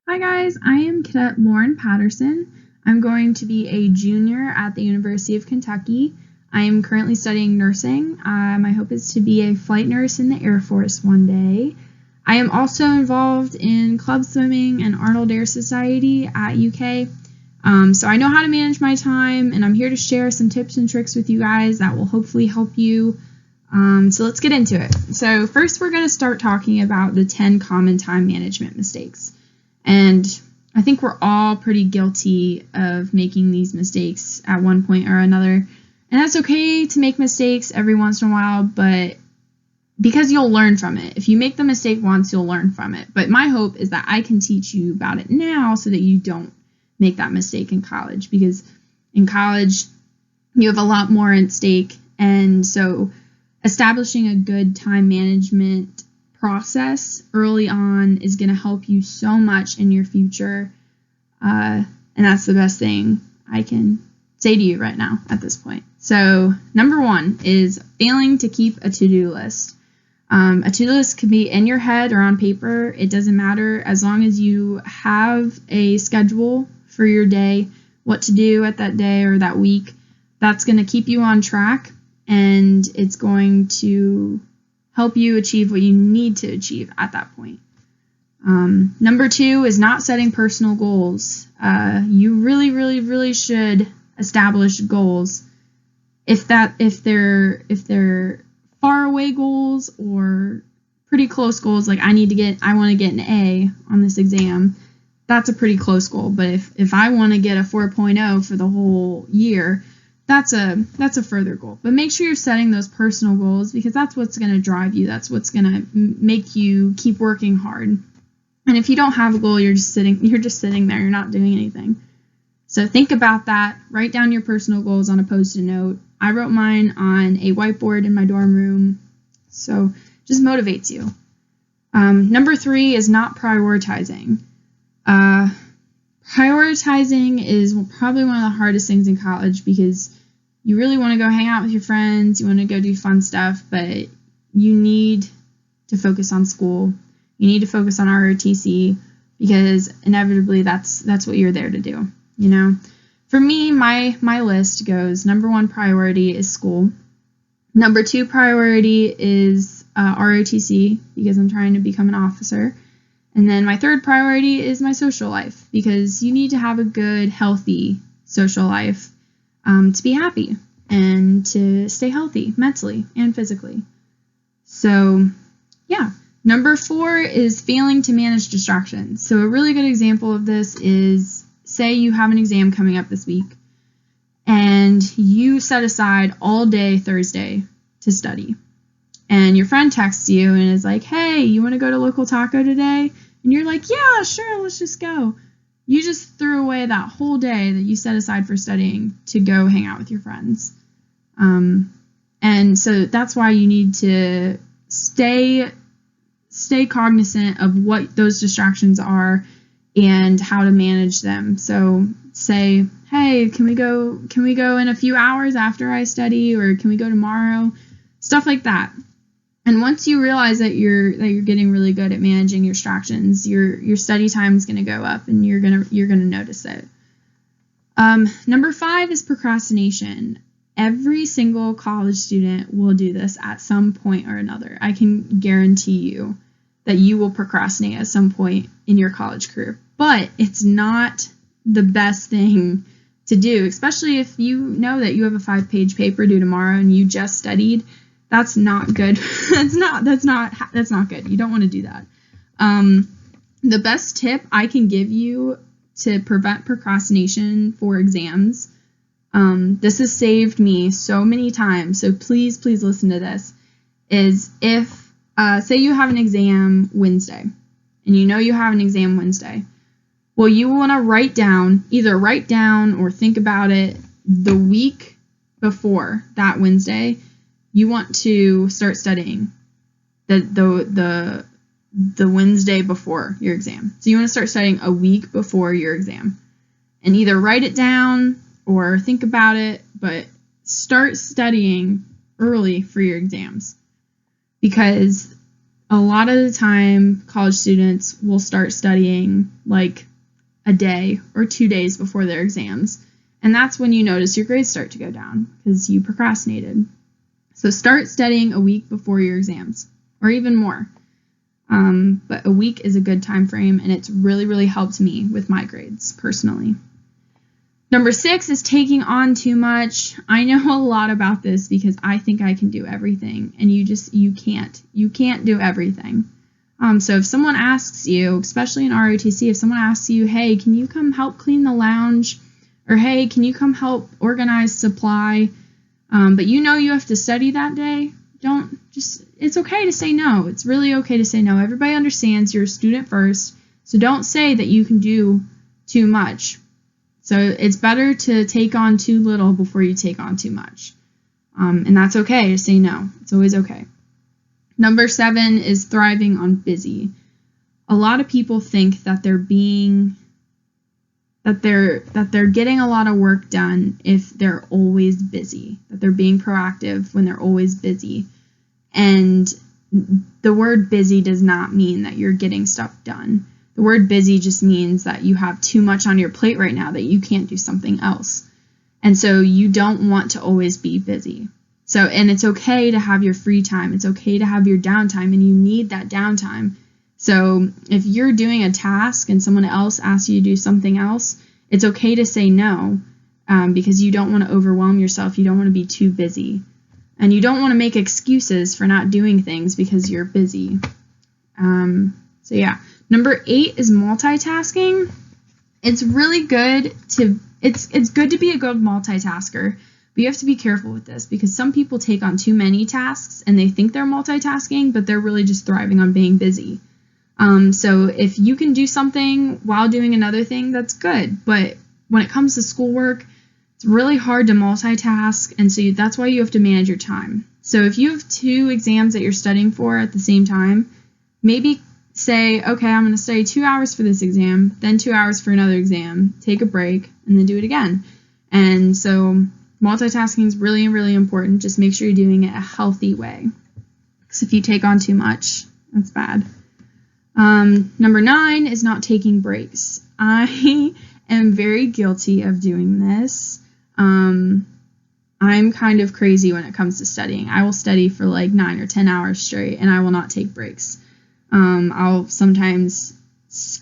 Hi guys, I am Cadet Lauren Patterson. I'm going to be a junior at the University of Kentucky. I am currently studying nursing. My hope is to be a flight nurse in the Air Force one day. I am also involved in club swimming and Arnold Air Society at UK. So I know how to manage my time, and I'm here to share some tips and tricks with you guys that will hopefully help you. So let's get into it. So first we're going to start talking about the 10 common time management mistakes. And I think we're all pretty guilty of making these mistakes at one point or another. And that's okay to make mistakes every once in a while, but because you'll learn from it. If you make the mistake once, you'll learn from it. But my hope is that I can teach you about it now so that you don't make that mistake in college, because in college you have a lot more at stake. And so establishing a good time management process early on is going to help you so much in your future, and that's the best thing I can say to you right now at this point. So number one is failing to keep a to-do list. A to-do list can be in your head or on paper. It doesn't matter, as long as you have a schedule for your day, what to do at that day or that week. That's going to keep you on track, and it's going to help you achieve what you need to achieve at that point. Number two is not setting personal goals. You really should establish goals. If they're far away goals or pretty close goals, like I want to get an A on this exam, that's a pretty close goal. But if I want to get a 4.0 for the whole year, that's a further goal. But make sure you're setting those personal goals, because that's what's going to drive you. That's what's going to make you keep working hard. And if you don't have a goal, you're just sitting there. You're not doing anything. So think about that. Write down your personal goals on a Post-it note. I wrote mine on a whiteboard in my dorm room. So just motivates you. Number three is not prioritizing. Prioritizing is probably one of the hardest things in college, because you really want to go hang out with your friends, you want to go do fun stuff, but you need to focus on school. You need to focus on ROTC, because inevitably that's what you're there to do, you know? For me, my list goes: number one priority is school. Number two priority is ROTC, because I'm trying to become an officer. And then my third priority is my social life, because you need to have a good, healthy social life to be happy and to stay healthy mentally and physically. So, yeah. Number four is failing to manage distractions. So a really good example of this is, say you have an exam coming up this week, and you set aside all day Thursday to study. And your friend texts you and is like, hey, you want to go to local taco today? And you're like, yeah, sure, let's just go. You just threw away that whole day that you set aside for studying to go hang out with your friends. And so that's why you need to stay cognizant of what those distractions are and how to manage them. So say, hey, can we go in a few hours after I study, or can we go tomorrow? Stuff like that. And once you realize that you're getting really good at managing your distractions, your study time is going to go up, and you're gonna notice it. Number five is procrastination. Every single college student will do this at some point or another. I can guarantee you that you will procrastinate at some point in your college career. But it's not the best thing to do, especially if you know that you have a 5-page paper due tomorrow and you just studied. That's not good. That's not good. You don't want to do that. The best tip I can give you to prevent procrastination for exams, this has saved me so many times, so please listen to this, is if, say you have an exam Wednesday, and you know you have an exam Wednesday, well, you want to either write down or think about it the week before that Wednesday. You want to start studying the Wednesday before your exam. So you want to start studying a week before your exam, and either write it down or think about it, but start studying early for your exams, because a lot of the time college students will start studying like a day or 2 days before their exams. And that's when you notice your grades start to go down because you procrastinated. So start studying a week before your exams or even more. But a week is a good time frame, and it's really, really helped me with my grades personally. Number 6 is taking on too much. I know a lot about this because I think I can do everything, and you can't. You can't do everything. So if someone asks you, especially in ROTC, if someone asks you, hey, can you come help clean the lounge? Or hey, can you come help organize supply? But you know you have to study that day, it's okay to say no. It's really okay to say no. Everybody understands you're a student first, so don't say that you can do too much. So it's better to take on too little before you take on too much. And that's okay to say no. It's always okay. Number 7 is thriving on busy. A lot of people think that they're getting a lot of work done if they're always busy, that they're being proactive when they're always busy. And the word busy does not mean that you're getting stuff done. The word busy just means that you have too much on your plate right now that you can't do something else. And so you don't want to always be busy. And it's okay to have your free time. It's okay to have your downtime, and you need that downtime. So if you're doing a task and someone else asks you to do something else, it's okay to say no, because you don't want to overwhelm yourself. You don't want to be too busy. And you don't want to make excuses for not doing things because you're busy. Number 8 is multitasking. It's really good it's good to be a good multitasker, but you have to be careful with this because some people take on too many tasks and they think they're multitasking, but they're really just thriving on being busy. So if you can do something while doing another thing, that's good. But when it comes to schoolwork, it's really hard to multitask, and so that's why you have to manage your time. So if you have 2 exams that you're studying for at the same time, maybe say, okay, I'm going to study 2 hours for this exam, then 2 hours for another exam, take a break, and then do it again. And so multitasking is really, really important. Just make sure you're doing it a healthy way, because if you take on too much, that's bad. Number 9 is not taking breaks. I am very guilty of doing this. I'm kind of crazy when it comes to studying. I will study for like 9 or 10 hours straight, and I will not take breaks. I'll sometimes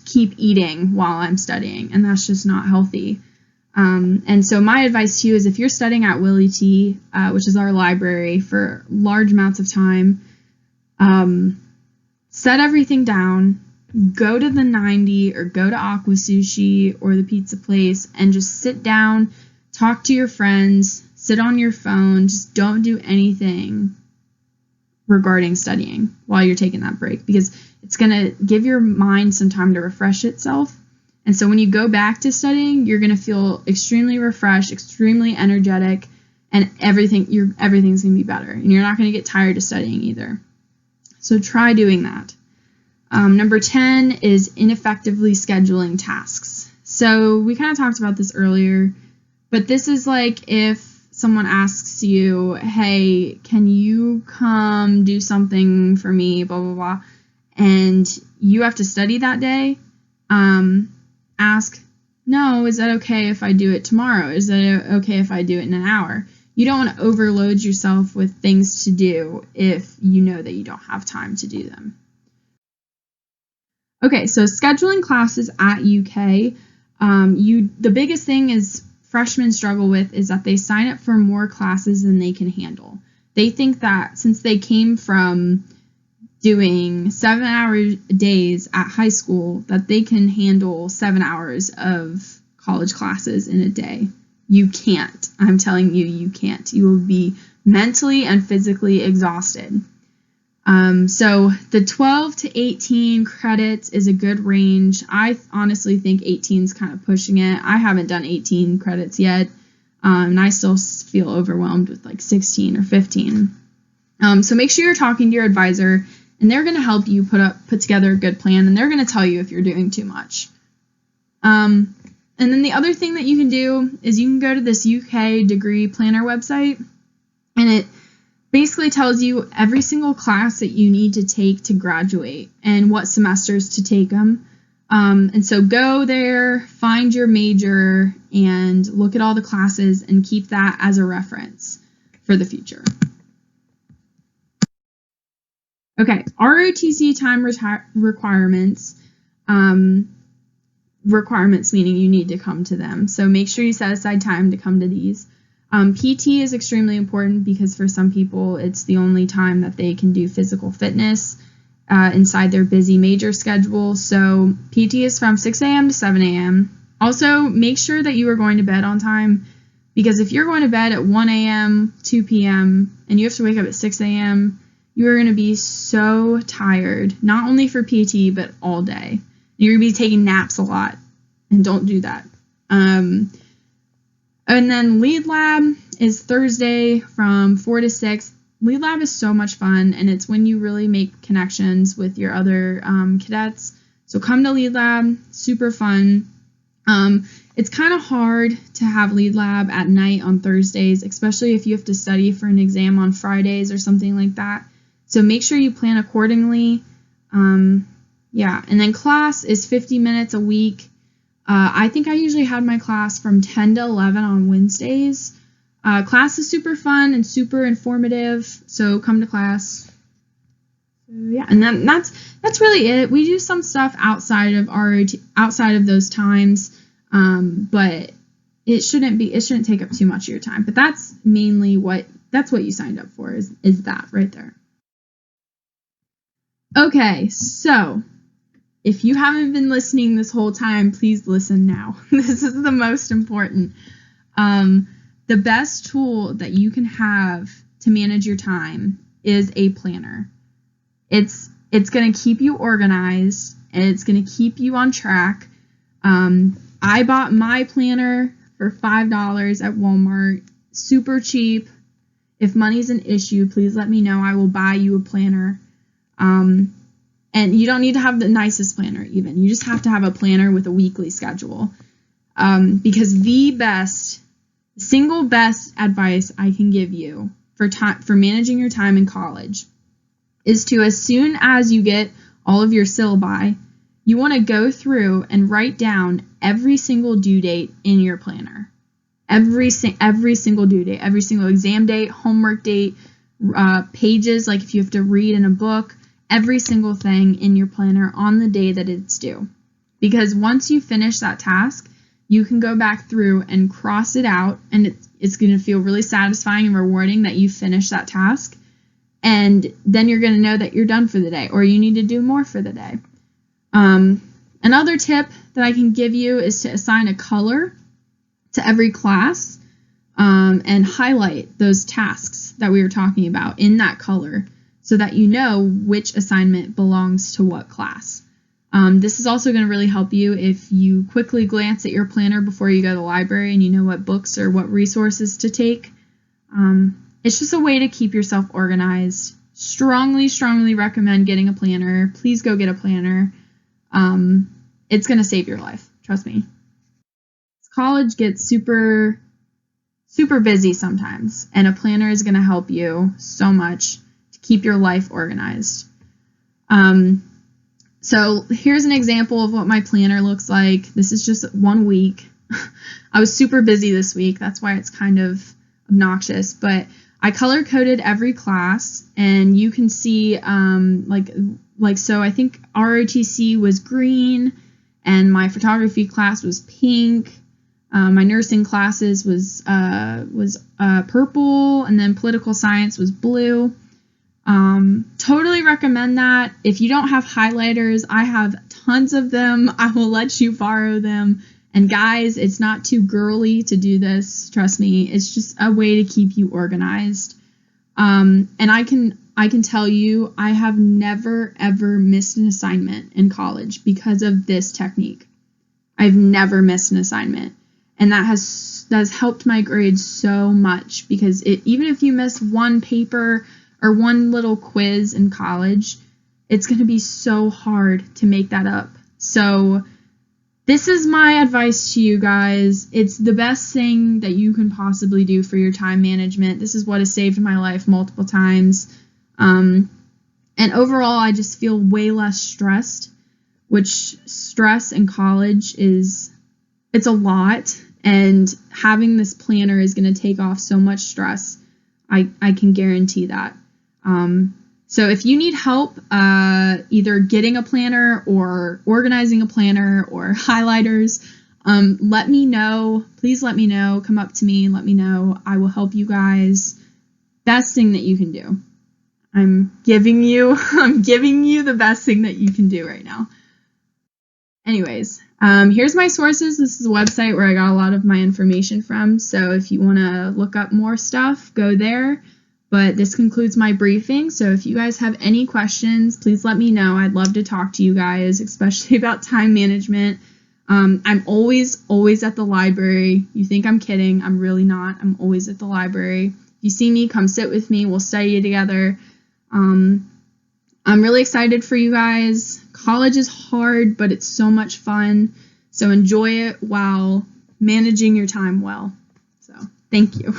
keep eating while I'm studying, and that's just not healthy. And so my advice to you is if you're studying at Willie T, which is our library, for large amounts of time, set everything down, go to the 90 or go to Aqua Sushi or the pizza place and just sit down, talk to your friends, sit on your phone, just don't do anything regarding studying while you're taking that break, because it's going to give your mind some time to refresh itself. And so when you go back to studying, you're going to feel extremely refreshed, extremely energetic, and everything's going to be better. And you're not going to get tired of studying either. So try doing that. Number 10 is ineffectively scheduling tasks. So we kind of talked about this earlier, but this is like if someone asks you, hey, can you come do something for me, blah, blah, blah, and you have to study that day, ask, no, is that okay if I do it tomorrow? Is that okay if I do it in an hour? You don't want to overload yourself with things to do if you know that you don't have time to do them. Okay, so scheduling classes at UK, the biggest thing is freshmen struggle with is that they sign up for more classes than they can handle. They think that since they came from doing 7-hour days at high school, that they can handle 7 hours of college classes in a day. You can't. I'm telling you, you can't. You will be mentally and physically exhausted. So the 12 to 18 credits is a good range. I honestly think 18 is kind of pushing it. I haven't done 18 credits yet, and I still feel overwhelmed with like 16 or 15. So make sure you're talking to your advisor, and they're going to help you put together a good plan, and they're going to tell you if you're doing too much. And then the other thing that you can do is you can go to this UK degree planner website, and basically tells you every single class that you need to take to graduate and what semesters to take them. And so go there, find your major, and look at all the classes and keep that as a reference for the future. Okay, ROTC time requirements. Requirements meaning you need to come to them. So make sure you set aside time to come to these. PT is extremely important because for some people it's the only time that they can do physical fitness inside their busy major schedule. So PT is from 6 a.m. to 7 a.m. Also, make sure that you are going to bed on time, because if you're going to bed at 1 a.m., 2 p.m., and you have to wake up at 6 a.m., you are going to be so tired, not only for PT, but all day. You're going to be taking naps a lot, and don't do that. And then lead lab is Thursday from 4 to 6. Lead lab is so much fun, and it's when you really make connections with your other cadets. So come to lead lab, super fun. It's kind of hard to have lead lab at night on Thursdays, especially if you have to study for an exam on Fridays or something like that. So make sure you plan accordingly. Yeah, and then class is 50 minutes a week. I think I usually had my class from 10 to 11 on Wednesdays. Class is super fun and super informative, so come to class. So, yeah, and then that's really it. We do some stuff outside of those times, but it shouldn't take up too much of your time. But that's mainly what you signed up for is that right there. Okay, so if you haven't been listening this whole time, please listen now. This is the most important. The best tool that you can have to manage your time is a planner. It's going to keep you organized, and it's going to keep you on track. I bought my planner for $5 at Walmart. Super cheap. If money's an issue, please let me know. I will buy you a planner. And you don't need to have the nicest planner even. You just have to have a planner with a weekly schedule. Because the single best advice I can give you for managing your time in college is to, as soon as you get all of your syllabi, you want to go through and write down every single due date in your planner. Every single due date, every single exam date, homework date, pages, like if you have to read in a book, every single thing in your planner on the day that it's due. Because once you finish that task, you can go back through and cross it out, and it's going to feel really satisfying and rewarding that you finished that task. And then you're going to know that you're done for the day, or you need to do more for the day. Another tip that I can give you is to assign a color to every class and highlight those tasks that we were talking about in that color so that you know which assignment belongs to what class. This is also going to really help you if you quickly glance at your planner before you go to the library and you know what books or what resources to take. It's just a way to keep yourself organized. Strongly recommend getting a planner. Please go get a planner. It's going to save your life. Trust me. College gets super busy sometimes, and a planner is going to help you so much to keep your life organized. So here's an example of what my planner looks like. This is just 1 week. I was super busy this week. That's why it's kind of obnoxious, but I color coded every class, and you can see so I think ROTC was green, and my photography class was pink. My nursing classes was purple, and then political science was blue. Totally recommend that. If you don't have highlighters, I have tons of them. I will let you borrow them. And guys, it's not too girly to do this. Trust me. It's just a way to keep you organized. And I can tell you, I have never ever missed an assignment in college because of this technique. I've never missed an assignment. And that has helped my grades so much, because even if you miss one paper or one little quiz in college, it's going to be so hard to make that up. So this is my advice to you guys. It's the best thing that you can possibly do for your time management. This is what has saved my life multiple times. And overall, I just feel way less stressed, which stress in college it's a lot. And having this planner is going to take off so much stress. I can guarantee that. So if you need help either getting a planner or organizing a planner or highlighters, let me know. Please let me know. Come up to me and let me know. I will help you guys. Best thing that you can do. I'm giving you the best thing that you can do right now. Anyways, here's my sources. This is a website where I got a lot of my information from. So if you want to look up more stuff, go there. But this concludes my briefing. So if you guys have any questions, please let me know. I'd love to talk to you guys, especially about time management. I'm always at the library. You think I'm kidding. I'm really not. I'm always at the library. If you see me, come sit with me. We'll study together. I'm really excited for you guys. College is hard, but it's so much fun. So enjoy it while managing your time well. So thank you.